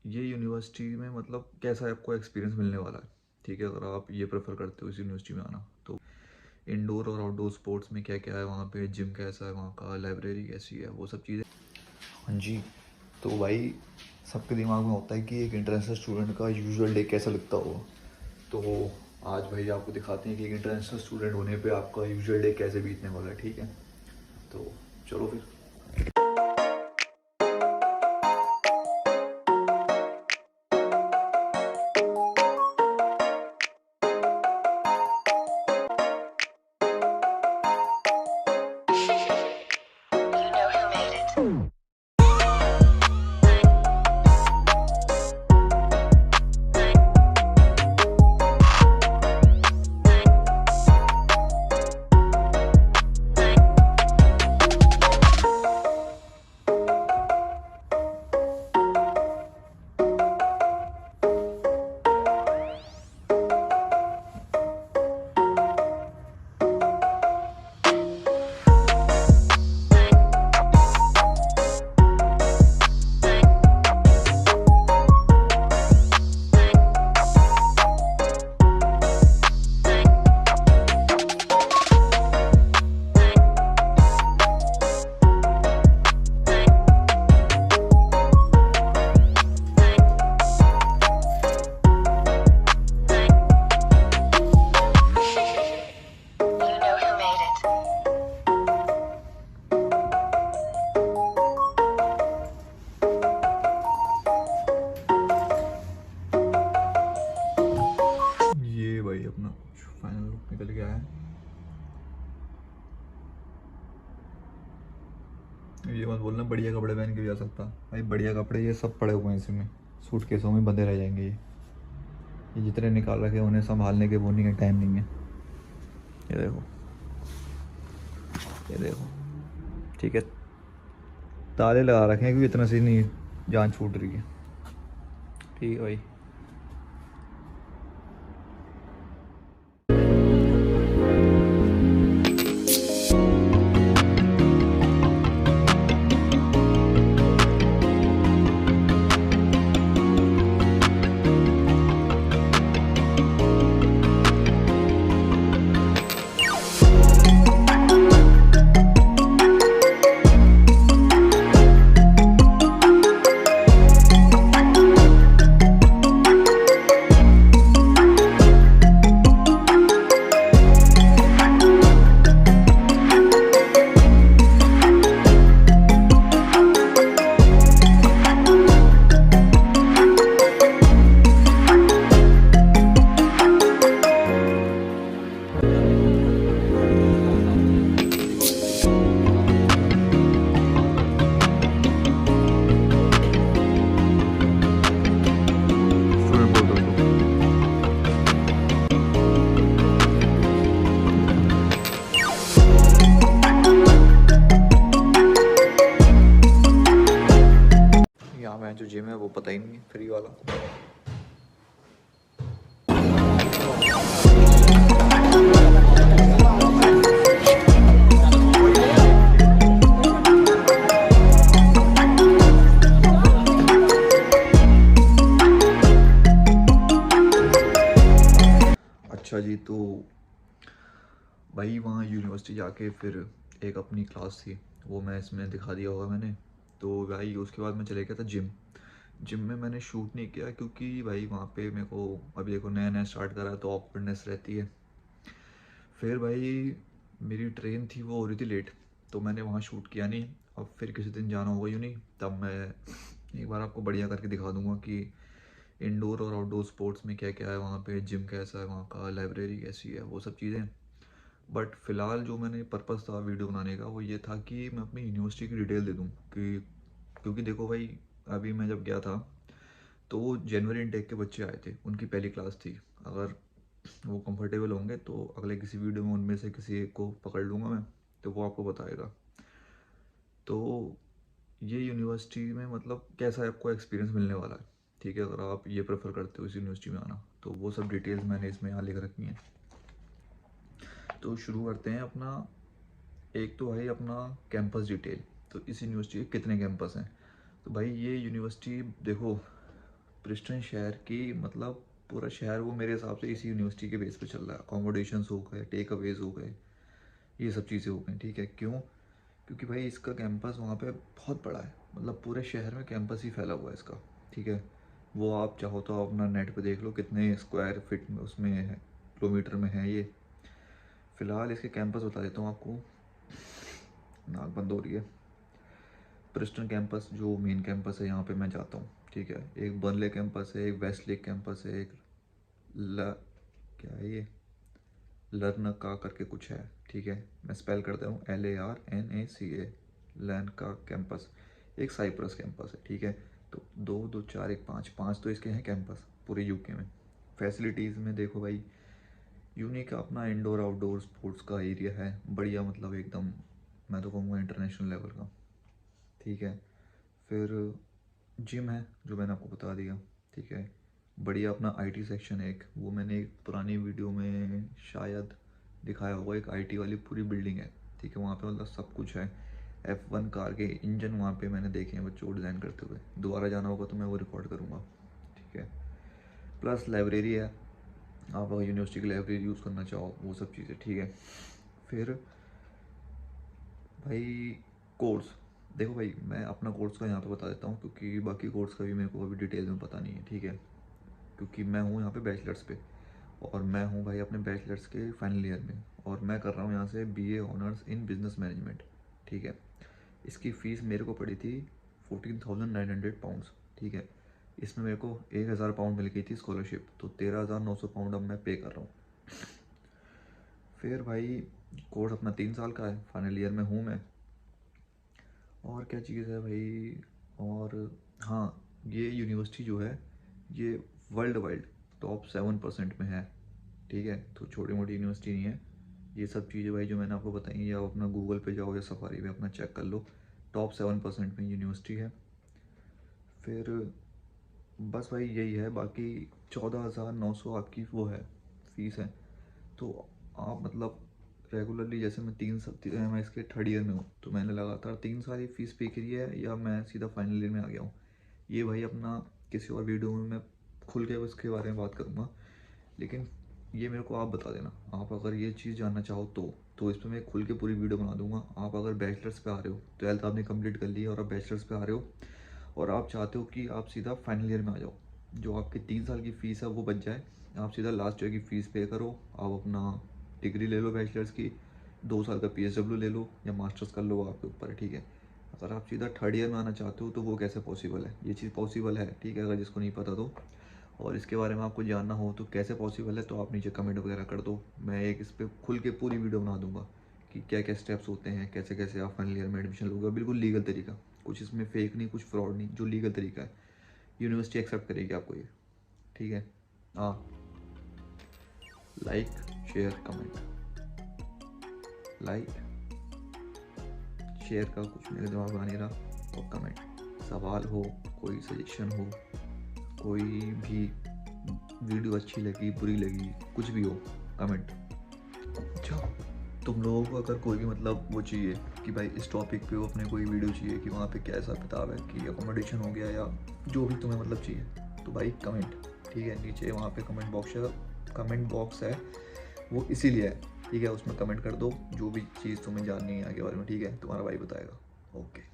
ये यूनिवर्सिटी में मतलब कैसा आपको एक्सपीरियंस मिलने वाला है। ठीक है, अगर आप ये प्रेफर करते हो इस यूनिवर्सिटी में आना, तो इंडोर और आउटडोर स्पोर्ट्स में क्या क्या है वहाँ पे, जिम कैसा है वहाँ का, लाइब्रेरी कैसी है, वो सब चीज़ें। हाँ जी। तो भाई सबके दिमाग में होता है कि एक इंटरनेशनल स्टूडेंट का यूजुअल डे कैसा लगता होगा। तो आज भाई आपको दिखाते हैं कि एक इंटरनेशनल स्टूडेंट होने पे आपका यूजुअल डे कैसे बीतने वाला है। ठीक है, तो चलो फिर। You know who made it. You know who made it. ये भाई अपना फाइनल लुक निकल गया है। ये मत बोलना बढ़िया कपड़े पहन के भी आ सकता भाई, बढ़िया कपड़े ये सब पड़े हुए हैं इसमें, सूटकेसों में बंधे रह जाएंगे ये जितने निकाल रखे हैं, उन्हें संभालने के वो नहीं है, टाइम नहीं है। ये देखो, ये देखो। ठीक है, ताले लगा रखे हैं क्योंकि इतना सी नहीं जान छूट रही है। ठीक है भाई। स्टूडेंट बोल दो तो। यहाँ पे जो जिम है वो पता ही नहीं है, फ्री वाला। अच्छा जी, तो भाई वहाँ यूनिवर्सिटी जाके फिर एक अपनी क्लास थी, वो मैं इसमें दिखा दिया होगा मैंने। तो भाई उसके बाद मैं चले गया था जिम। जिम में मैंने शूट नहीं किया क्योंकि भाई वहाँ पे मेरे को अभी देखो नया नया स्टार्ट करा है तो ऑकवर्डनेस रहती है। फिर भाई मेरी ट्रेन थी वो हो रही थी लेट, तो मैंने वहाँ शूट किया नहीं। अब फिर किसी दिन जाना होगा यूँ नहीं, तब मैं एक बार आपको बढ़िया करके दिखा दूँगा कि इंडोर और आउटडोर स्पोर्ट्स में क्या क्या है वहाँ पे, जिम कैसा है वहाँ का, लाइब्रेरी कैसी है, वो सब चीज़ें। बट फ़िलहाल जो मैंने पर्पज़ था वीडियो बनाने का वो ये था कि मैं अपनी यूनिवर्सिटी की डिटेल दे दूँ कि, क्योंकि देखो भाई अभी मैं जब गया था तो जनवरी इनटेक के बच्चे आए थे, उनकी पहली क्लास थी। अगर वो कंफर्टेबल होंगे तो अगले किसी वीडियो में उनमें से किसी एक को पकड़ लूँगा मैं, तो वो आपको बताएगा। तो ये यूनिवर्सिटी में मतलब कैसा आपको एक्सपीरियंस मिलने वाला है। ठीक है, अगर आप ये प्रेफर करते हो इस यूनिवर्सिटी में आना, तो वो सब डिटेल्स मैंने इसमें यहाँ लिख रखी हैं। तो शुरू करते हैं अपना। एक तो भाई अपना कैंपस डिटेल। तो इस यूनिवर्सिटी के कितने कैंपस हैं। तो भाई ये यूनिवर्सिटी देखो प्रिस्टन शहर की मतलब पूरा शहर वो मेरे हिसाब से इसी यूनिवर्सिटी के बेस पे चल रहा है। अकोमोडेशंस हो गए, टेक अवेज हो गए, ये सब चीज़ें हो गई, ठीक है। क्यों? क्योंकि भाई इसका कैंपस वहाँ पे बहुत बड़ा है, मतलब पूरे शहर में कैंपस ही फैला हुआ है इसका, ठीक है। वो आप चाहो तो आप अपना नेट पे देख लो कितने स्क्वायर फीट में उसमें है, किलोमीटर में है ये। फ़िलहाल इसके कैंपस बता देता हूँ आपको, नाक बंद हो रही है। प्रिस्टन कैंपस जो मेन कैंपस है, यहाँ पे मैं जाता हूँ, ठीक है। एक बर्नले कैंपस है, एक वेस्ट लेक कैंपस है, एक क्या है ये, लर्नका करके कुछ है, ठीक है। मैं स्पेल करता हूँ LARNACA, लर्न का कैंपस। एक साइप्रस कैंपस है, ठीक है। तो 2 2 4 1 5 5 तो इसके हैं कैंपस पूरे यूके में। फैसिलिटीज़ में देखो भाई, यूनिक का अपना इंडोर आउटडोर स्पोर्ट्स का एरिया है, बढ़िया, मतलब एकदम मैं तो कहूँगा इंटरनेशनल लेवल का, ठीक है। फिर जिम है जो मैंने आपको बता दिया, ठीक है। बढ़िया अपना आईटी सेक्शन है एक, वो मैंने एक पुरानी वीडियो में शायद दिखाया होगा, एक आईटी वाली पूरी बिल्डिंग है, ठीक है। वहाँ पे मतलब सब कुछ है। F1 कार के इंजन वहाँ पे मैंने देखे हैं बच्चों को डिज़ाइन करते हुए, दोबारा जाना होगा तो मैं वो रिकॉर्ड करूँगा, ठीक है। प्लस लाइब्रेरी है, आप अगर यूनिवर्सिटी की लाइब्रेरी यूज़ करना चाहो, वो सब चीज़ें, ठीक है। फिर भाई कोर्स, देखो भाई मैं अपना कोर्स का यहाँ पे बता देता हूँ, क्योंकि बाकी कोर्स का भी मेरे को अभी डिटेल में पता नहीं है, ठीक है। क्योंकि मैं हूँ यहाँ पे बैचलर्स पे, और मैं हूँ भाई अपने बैचलर्स के फाइनल ईयर में, और मैं कर रहा हूँ यहाँ से BA honours in business management, ठीक है। इसकी फ़ीस मेरे को पड़ी थी 14,900 पाउंड्स, ठीक है। इसमें मेरे को 1,000 पाउंड मिल गई थी स्कॉलरशिप, तो 13,900 पाउंड अब मैं पे कर रहा हूँ। फिर भाई कोर्स अपना 3 साल का है, फाइनल ईयर में हूँ मैं। और क्या चीज़ है भाई, और हाँ, ये यूनिवर्सिटी जो है ये वर्ल्ड वाइड टॉप 7% में है, ठीक है। तो छोटी मोटी यूनिवर्सिटी नहीं है। ये सब चीज़ें भाई जो मैंने आपको बताई, या आप अपना गूगल पे जाओ या सफारी पे अपना चेक कर लो, टॉप 7% में यूनिवर्सिटी है। फिर बस भाई यही है, बाकी 14,900 आपकी वो है फीस है। तो आप मतलब रेगुलरली, जैसे मैं मैं इसके थर्ड ईयर में हूँ, तो मैंने लगातार 3 साल ही फीस पे करी है, या मैं सीधा फाइनल ईयर में आ गया हूँ, ये भाई अपना किसी और वीडियो में मैं खुल के उसके बारे में बात करूँगा। लेकिन ये मेरे को आप बता देना, आप अगर ये चीज़ जानना चाहो तो इस पर मैं खुल के पूरी वीडियो बना दूंगा। आप अगर बैचलर्स पे आ रहे हो, 12th आपने कंप्लीट कर ली है और आप बैचलर्स पे आ रहे हो, और आप चाहते हो कि आप सीधा फाइनल ईयर में आ जाओ, जो आपकी 3 साल की फ़ीस है वो बच जाए, आप सीधा लास्ट ईयर की फ़ीस पे करो, आप अपना डिग्री ले लो बैचलर्स की, 2 साल का PSW ले लो या मास्टर्स कर लो, आपके ऊपर है, ठीक है। अगर आप सीधा थर्ड ईयर में आना चाहते हो तो वो कैसे पॉसिबल है, ये चीज़ पॉसिबल है, ठीक है, अगर जिसको नहीं पता तो। और इसके बारे में आपको जानना हो तो कैसे पॉसिबल है, तो आप नीचे कमेंट वगैरह कर दो, मैं एक इस पर खुल के पूरी वीडियो बना दूंगा कि क्या क्या स्टेप्स होते हैं, कैसे कैसे आप फाइनल ईयर में एडमिशन लोगे, बिल्कुल लीगल तरीका, कुछ इसमें फेक नहीं, कुछ फ्रॉड नहीं, जो लीगल तरीका है, यूनिवर्सिटी एक्सेप्ट करेगी आपको ये, ठीक है। हाँ, like share comment, like share का कुछ मेरे दिमाग में आ नहीं रहा, और कमेंट, सवाल हो, कोई सजेशन हो, कोई भी वीडियो अच्छी लगी, बुरी लगी, कुछ भी हो, कमेंट। अच्छा, तुम लोगों को अगर कोई भी मतलब वो चाहिए कि भाई इस टॉपिक पे वो अपने कोई वीडियो चाहिए कि वहाँ पे कैसा किताब है, कि अकोमोडेशन हो गया, या जो भी तुम्हें मतलब चाहिए, तो भाई कमेंट, ठीक है। नीचे वहाँ पे कमेंट बॉक्स है, वो इसीलिए है, ठीक है। उसमें कमेंट कर दो जो भी चीज़ तुम्हें जाननी है आगे बारे में, ठीक है, तुम्हारा भाई बताएगा। ओके।